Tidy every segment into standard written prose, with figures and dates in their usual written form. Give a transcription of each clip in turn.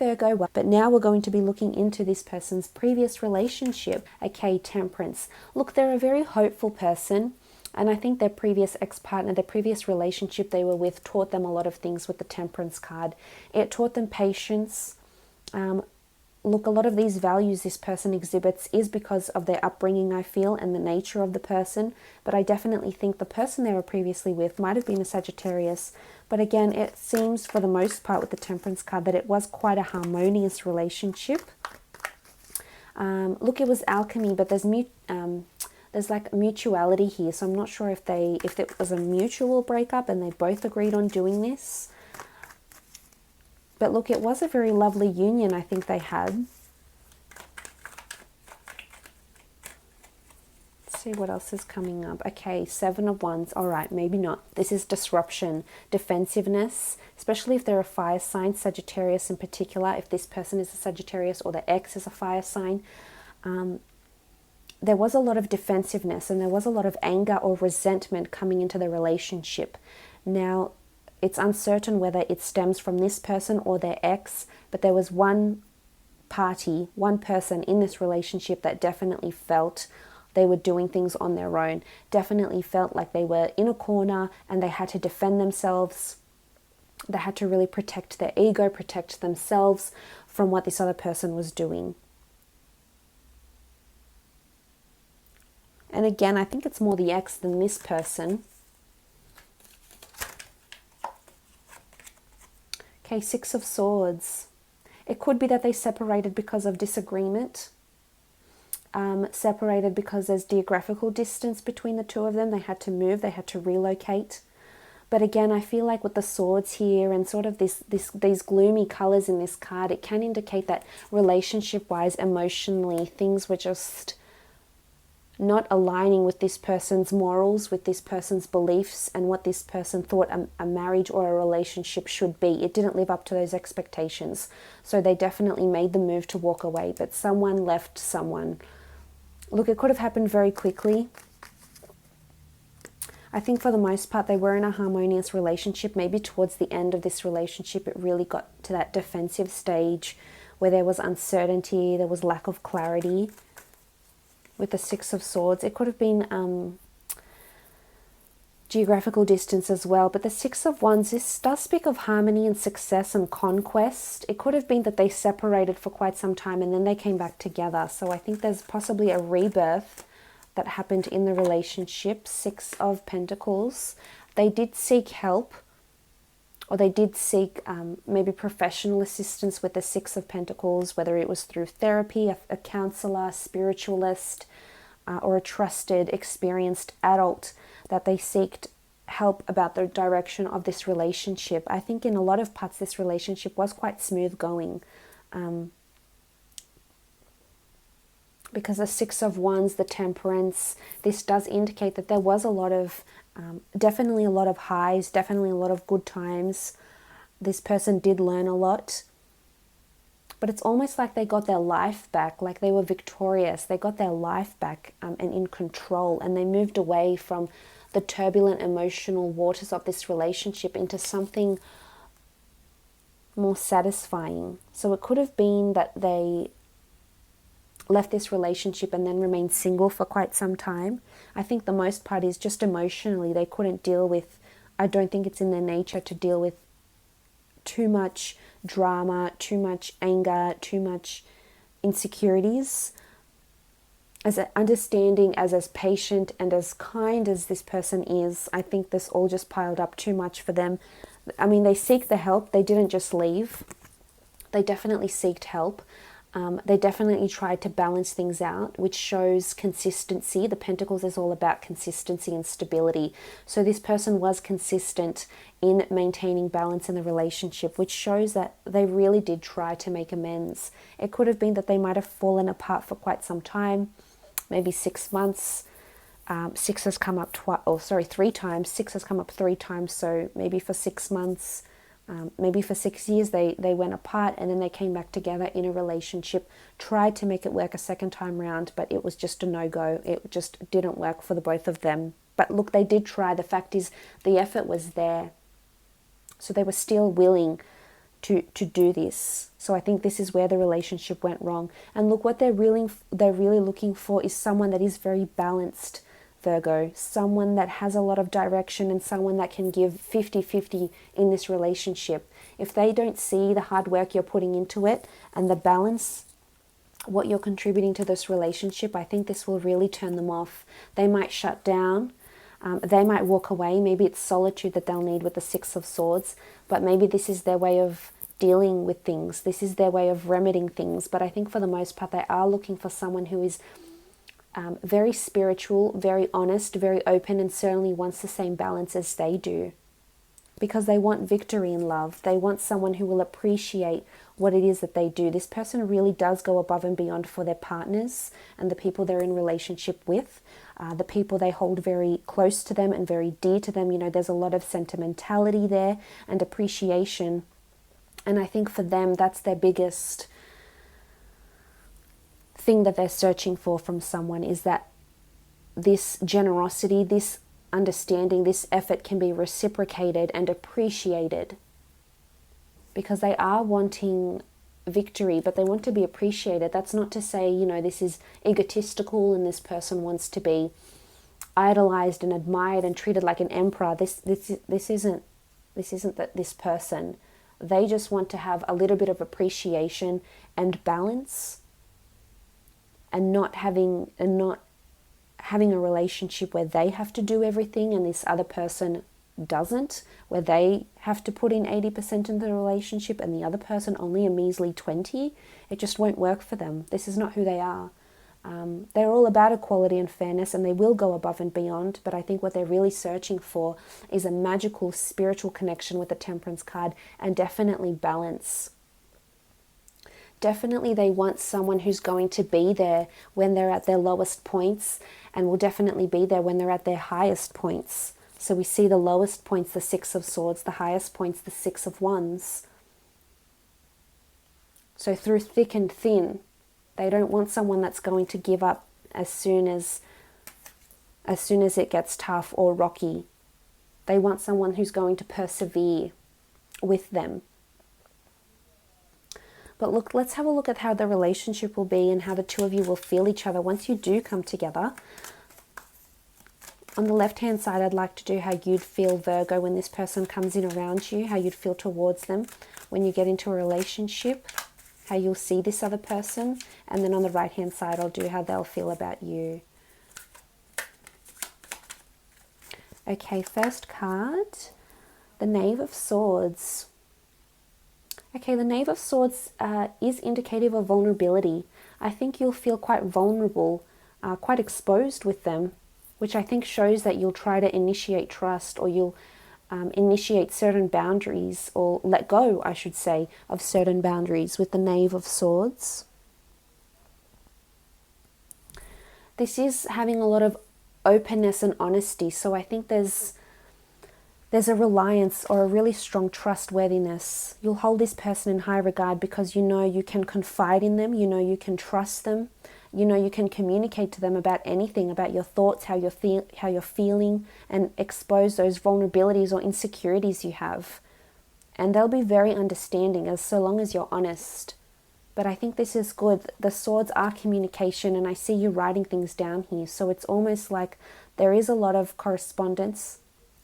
Virgo. But now we're going to be looking into this person's previous relationship. Okay, Temperance. Look, they're a very hopeful person. And I think their previous ex-partner, their previous relationship they were with, taught them a lot of things with the Temperance card. It taught them patience. Look, a lot of these values this person exhibits is because of their upbringing, I feel, and the nature of the person. But I definitely think the person they were previously with might have been a Sagittarius. But again, it seems for the most part with the Temperance card that it was quite a harmonious relationship. Look, it was alchemy, but there's like mutuality here. So I'm not sure if it was a mutual breakup and they both agreed on doing this. But look, it was a very lovely union I think they had. Let's see what else is coming up. Okay, Seven of Wands. All right, maybe not. This is disruption, defensiveness, especially if they're a fire sign, Sagittarius in particular. If this person is a Sagittarius or the ex is a fire sign, there was a lot of defensiveness and there was a lot of anger or resentment coming into the relationship. Now, it's uncertain whether it stems from this person or their ex, but there was one party, one person in this relationship that definitely felt they were doing things on their own, definitely felt like they were in a corner and they had to defend themselves. They had to really protect their ego, protect themselves from what this other person was doing. And again, I think it's more the ex than this person. Okay, Six of Swords. It could be that they separated because of disagreement. Separated because there's geographical distance between the two of them. They had to move, they had to relocate. But again, I feel like with the swords here and sort of these gloomy colors in this card, it can indicate that relationship-wise, emotionally, things were just not aligning with this person's morals, with this person's beliefs, and what this person thought a marriage or a relationship should be. It didn't live up to those expectations. So they definitely made the move to walk away, but someone left someone. Look, it could have happened very quickly. I think for the most part, they were in a harmonious relationship. Maybe towards the end of this relationship, it really got to that defensive stage where there was uncertainty, there was lack of clarity. With the Six of Swords, it could have been geographical distance as well. But the Six of Wands, this does speak of harmony and success and conquest. It could have been that they separated for quite some time and then they came back together. So I think there's possibly a rebirth that happened in the relationship. Six of Pentacles. They did seek help, or they did seek maybe professional assistance with the Six of Pentacles, whether it was through therapy, a counselor, spiritualist, or a trusted, experienced adult, that they seeked help about the direction of this relationship. I think in a lot of parts this relationship was quite smooth going. Because the Six of Wands, the Temperance, this does indicate that there was a lot of definitely a lot of highs, definitely a lot of good times. This person did learn a lot. But it's almost like they got their life back, like they were victorious. They got their life back and in control. And they moved away from the turbulent emotional waters of this relationship into something more satisfying. So it could have been that they left this relationship and then remained single for quite some time. I think the most part is just emotionally they couldn't deal with, I don't think it's in their nature to deal with too much drama, too much anger, too much insecurities. As understanding, as patient and as kind as this person is, I think this all just piled up too much for them. I mean, they seek the help. They didn't just leave. They definitely seeked help. They definitely tried to balance things out, which shows consistency. The Pentacles is all about consistency and stability. So this person was consistent in maintaining balance in the relationship, which shows that they really did try to make amends. It could have been that they might have fallen apart for quite some time, maybe 6 months. Six has come up 3 times. Six has come up 3 times, so maybe for 6 months. Maybe for 6 years they went apart and then they came back together in a relationship, tried to make it work a second time round, but it was just a no-go. It just didn't work for the both of them. But look, they did try. The fact is the effort was there. So they were still willing to do this. So I think this is where the relationship went wrong. And look, what they're really looking for is someone that is very balanced, Virgo, someone that has a lot of direction and someone that can give 50-50 in this relationship. If they don't see the hard work you're putting into it and the balance, what you're contributing to this relationship, I think this will really turn them off. They might shut down. They might walk away. Maybe it's solitude that they'll need with the Six of Swords, but maybe this is their way of dealing with things. This is their way of remedying things. But I think for the most part, they are looking for someone who is very spiritual, very honest, very open, and certainly wants the same balance as they do. Because they want victory in love. They want someone who will appreciate what it is that they do. This person really does go above and beyond for their partners and the people they're in relationship with, the people they hold very close to them and very dear to them. You know, there's a lot of sentimentality there and appreciation. And I think for them, that's their biggest thing that they're searching for from someone, is that this generosity, this understanding, this effort can be reciprocated and appreciated, because they are wanting victory, but they want to be appreciated. That's not to say, you know, this is egotistical and this person wants to be idolized and admired and treated like an emperor. This isn't this person. They just want to have a little bit of appreciation and balance, and not having a relationship where they have to do everything and this other person doesn't, where they have to put in 80% into the relationship and the other person only a measly 20. It just won't work for them. This is not who they are. They're all about equality and fairness, and they will go above and beyond, but I think what they're really searching for is a magical spiritual connection with the Temperance card, and definitely balance. Definitely they want someone who's going to be there when they're at their lowest points, and will definitely be there when they're at their highest points. So we see the lowest points, the Six of Swords, the highest points, the Six of Wands. So through thick and thin, they don't want someone that's going to give up as soon as it gets tough or rocky. They want someone who's going to persevere with them. But look, let's have a look at how the relationship will be and how the two of you will feel each other once you do come together. On the left-hand side, I'd like to do how you'd feel, Virgo, when this person comes in around you, how you'd feel towards them when you get into a relationship, how you'll see this other person. And then on the right-hand side, I'll do how they'll feel about you. Okay, first card, the Knave of Swords. Okay, the Knave of Swords is indicative of vulnerability. I think you'll feel quite vulnerable, quite exposed with them, which I think shows that you'll try to initiate trust, or you'll initiate certain boundaries, or let go, I should say, of certain boundaries with the Knave of Swords. This is having a lot of openness and honesty, so I think there's a reliance or a really strong trustworthiness. You'll hold this person in high regard because you know you can confide in them, you know you can trust them, you know you can communicate to them about anything, about your thoughts, how you're feeling, and expose those vulnerabilities or insecurities you have. And they'll be very understanding, as so long as you're honest. But I think this is good. The swords are communication, and I see you writing things down here. So it's almost like there is a lot of correspondence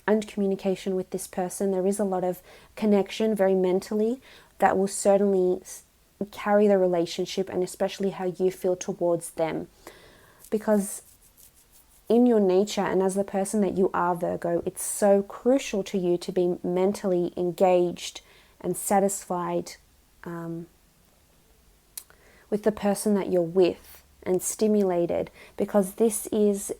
and communication with this person. There is a lot of connection, very mentally, that will certainly carry the relationship, and especially how you feel towards them. Because in your nature, and as the person that you are, Virgo, it's so crucial to you to be mentally engaged and satisfied with the person that you're with, and stimulated, because this is,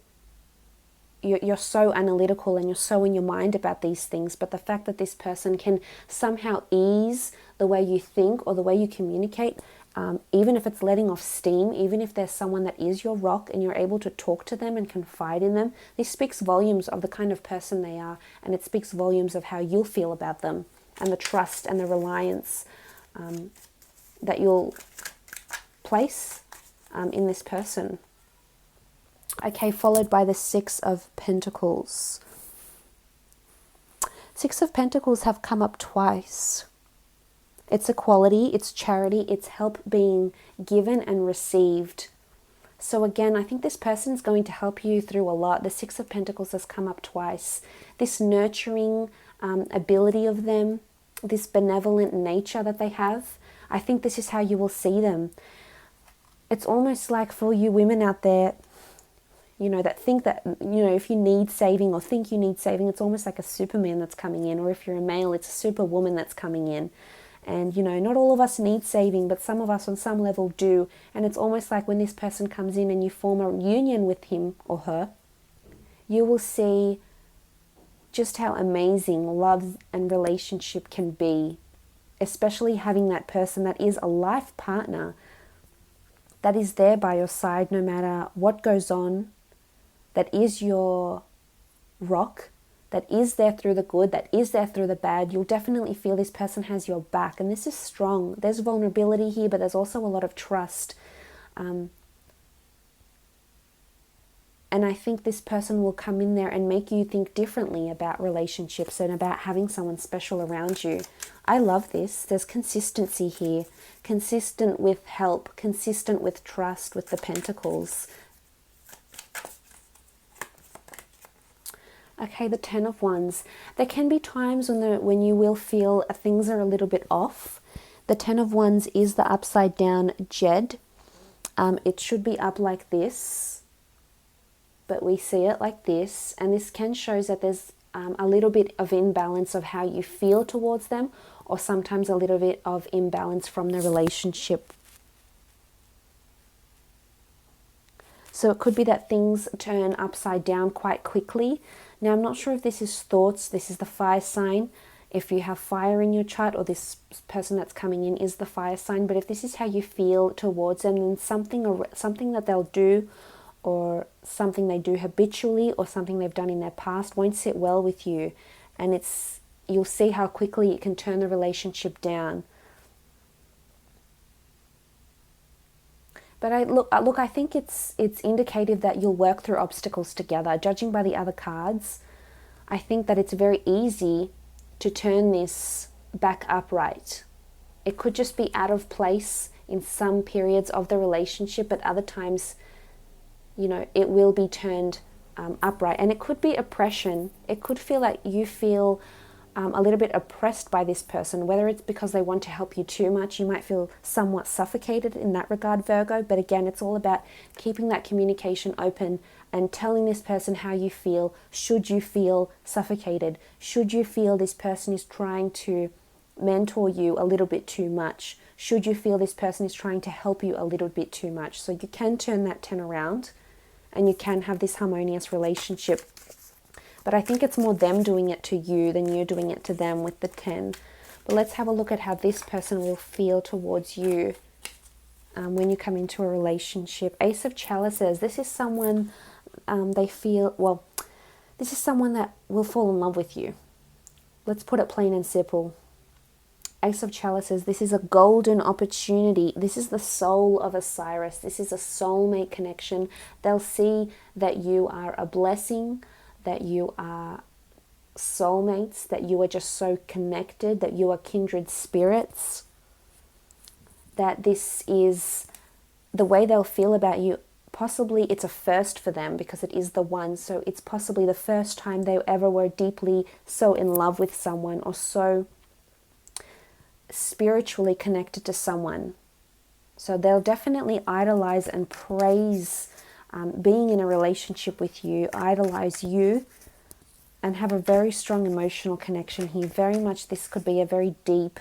you're so analytical and you're so in your mind about these things, but the fact that this person can somehow ease the way you think or the way you communicate, even if it's letting off steam, even if there's someone that is your rock and you're able to talk to them and confide in them, this speaks volumes of the kind of person they are, and it speaks volumes of how you'll feel about them, and the trust and the reliance that you'll place in this person. Okay, followed by the Six of Pentacles. Six of Pentacles have come up twice. It's equality, it's charity, it's help being given and received. So again, I think this person is going to help you through a lot. The Six of Pentacles has come up twice. This nurturing ability of them, this benevolent nature that they have, I think this is how you will see them. It's almost like for you women out there, you know, that think that, you know, if you need saving or think you need saving, it's almost like a Superman that's coming in. Or if you're a male, it's a Superwoman that's coming in. And, you know, not all of us need saving, but some of us on some level do. And it's almost like when this person comes in and you form a union with him or her, you will see just how amazing love and relationship can be, especially having that person that is a life partner, that is there by your side no matter what goes on, that is your rock, that is there through the good, that is there through the bad. You'll definitely feel this person has your back. And this is strong. There's vulnerability here, but there's also a lot of trust. And I think this person will come in there and make you think differently about relationships and about having someone special around you. I love this. There's consistency here. Consistent with help, consistent with trust, with the Pentacles. Okay, the Ten of Wands. There can be times when you will feel things are a little bit off. The Ten of Wands is the upside down Jed. It should be up like this, but we see it like this. And this can show that there's a little bit of imbalance of how you feel towards them, or sometimes a little bit of imbalance from the relationship. So it could be that things turn upside down quite quickly. Now, I'm not sure if this is thoughts. This is the fire sign. If you have fire in your chart, or this person that's coming in is the fire sign. But if this is how you feel towards them, then something that they'll do, or something they do habitually, or something they've done in their past won't sit well with you. And you'll see how quickly it can turn the relationship down. But I think it's indicative that you'll work through obstacles together. Judging by the other cards, I think that it's very easy to turn this back upright. It could just be out of place in some periods of the relationship, but other times, you know, it will be turned upright. And it could be oppression. It could feel like you feel a little bit oppressed by this person, whether it's because they want to help you too much. You might feel somewhat suffocated in that regard, Virgo. But again, it's all about keeping that communication open and telling this person how you feel. Should you feel suffocated? Should you feel this person is trying to mentor you a little bit too much? Should you feel this person is trying to help you a little bit too much? So you can turn that 10 around and you can have this harmonious relationship. But I think it's more them doing it to you than you doing it to them with the 10. But let's have a look at how this person will feel towards you when you come into a relationship. Ace of Chalices. This is someone this is someone that will fall in love with you. Let's put it plain and simple. Ace of Chalices. This is a golden opportunity. This is the soul of Osiris. This is a soulmate connection. They'll see that you are a blessing, that you are soulmates, that you are just so connected, that you are kindred spirits, that this is the way they'll feel about you. Possibly it's a first for them because it is the one. So it's possibly the first time they ever were deeply so in love with someone, or so spiritually connected to someone. So they'll definitely idolize and praise being in a relationship with you, idolize you, and have a very strong emotional connection here. Very much this could be a very deep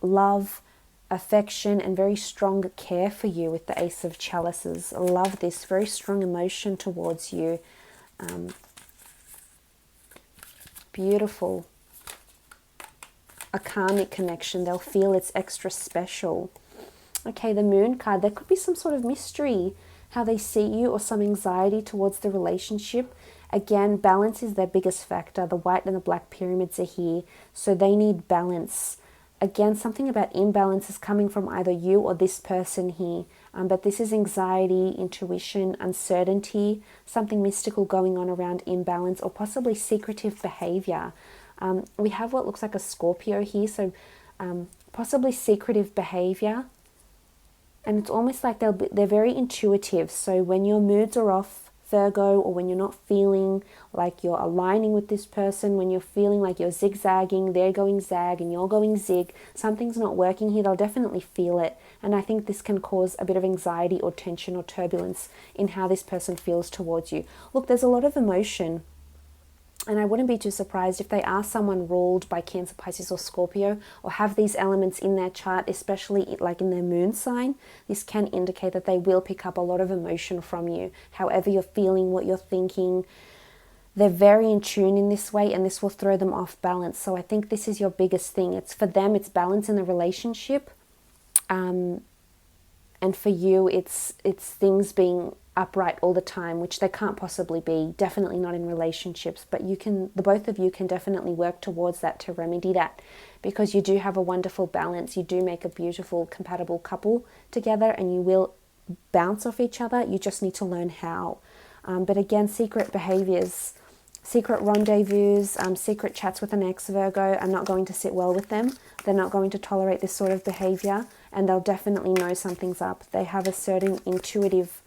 love, affection, and very strong care for you with the Ace of Chalices. I love this, very strong emotion towards you. Beautiful. A karmic connection. They'll feel it's extra special. Okay, the Moon card. There could be some sort of mystery how they see you, or some anxiety towards the relationship. Again, balance is their biggest factor. The white and the black pyramids are here, so they need balance. Again, something about imbalance is coming from either you or this person here. But this is anxiety, intuition, uncertainty, something mystical going on around imbalance, or possibly secretive behavior. We have what looks like a Scorpio here, so possibly secretive behavior. And it's almost like they're very intuitive. So when your moods are off, Virgo, or when you're not feeling like you're aligning with this person, when you're feeling like you're zigzagging, they're going zag and you're going zig, something's not working here, they'll definitely feel it. And I think this can cause a bit of anxiety or tension or turbulence in how this person feels towards you. Look, there's a lot of emotion. And I wouldn't be too surprised if they are someone ruled by Cancer, Pisces or Scorpio, or have these elements in their chart, especially like in their moon sign. This can indicate that they will pick up a lot of emotion from you. However you're feeling, what you're thinking, they're very in tune in this way, and this will throw them off balance. So I think this is your biggest thing. It's for them, it's balance in the relationship. And for you, it's things being upright all the time, which they can't possibly be, definitely not in relationships, but the both of you can definitely work towards that, to remedy that, because you do have a wonderful balance. You do make a beautiful compatible couple together, and you will bounce off each other. You just need to learn how. But again, secret behaviors, secret rendezvous, secret chats with an ex, Virgo, are not going to sit well with them. They're not going to tolerate this sort of behavior, and they'll definitely know something's up. They have a certain intuitive,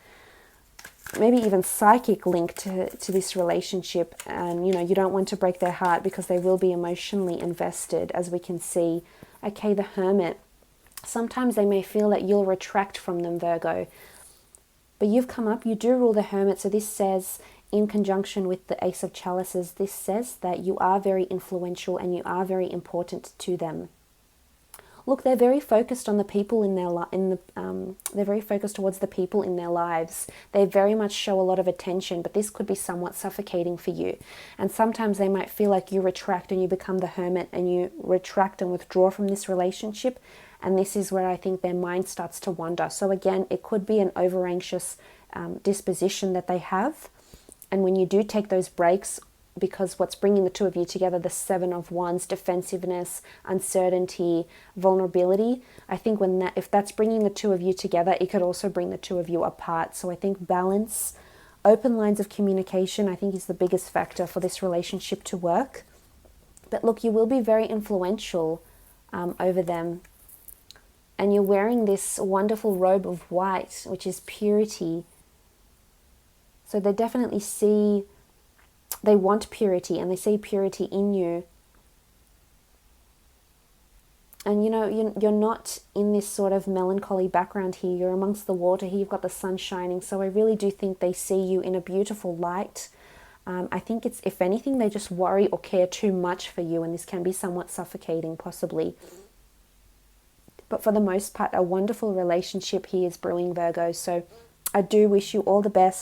maybe even psychic link to this relationship, and you don't want to break their heart, because they will be emotionally invested, as we can see. Okay, the Hermit. Sometimes they may feel that you'll retract from them, Virgo, but you've come up, you do rule the Hermit. So this says, in conjunction with the Ace of Chalices, this says that you are very influential and you are very important to them. Look, they're very focused on the people in they're very focused towards the people in their lives. They very much show a lot of attention, but this could be somewhat suffocating for you. And sometimes they might feel like you retract and you become the Hermit, and you retract and withdraw from this relationship. And this is where I think their mind starts to wander. So again, it could be an over-anxious disposition that they have. And when you do take those breaks, because what's bringing the two of you together, the Seven of Wands, defensiveness, uncertainty, vulnerability, I think if that's bringing the two of you together, it could also bring the two of you apart. So I think balance, open lines of communication, I think is the biggest factor for this relationship to work. But look, you will be very influential over them. And you're wearing this wonderful robe of white, which is purity. So they definitely they want purity, and they see purity in you. And you're not in this sort of melancholy background here. You're amongst the water here. You've got the sun shining. So I really do think they see you in a beautiful light. I think it's, if anything, they just worry or care too much for you, and this can be somewhat suffocating, possibly. But for the most part, a wonderful relationship here is brewing, Virgo. So I do wish you all the best.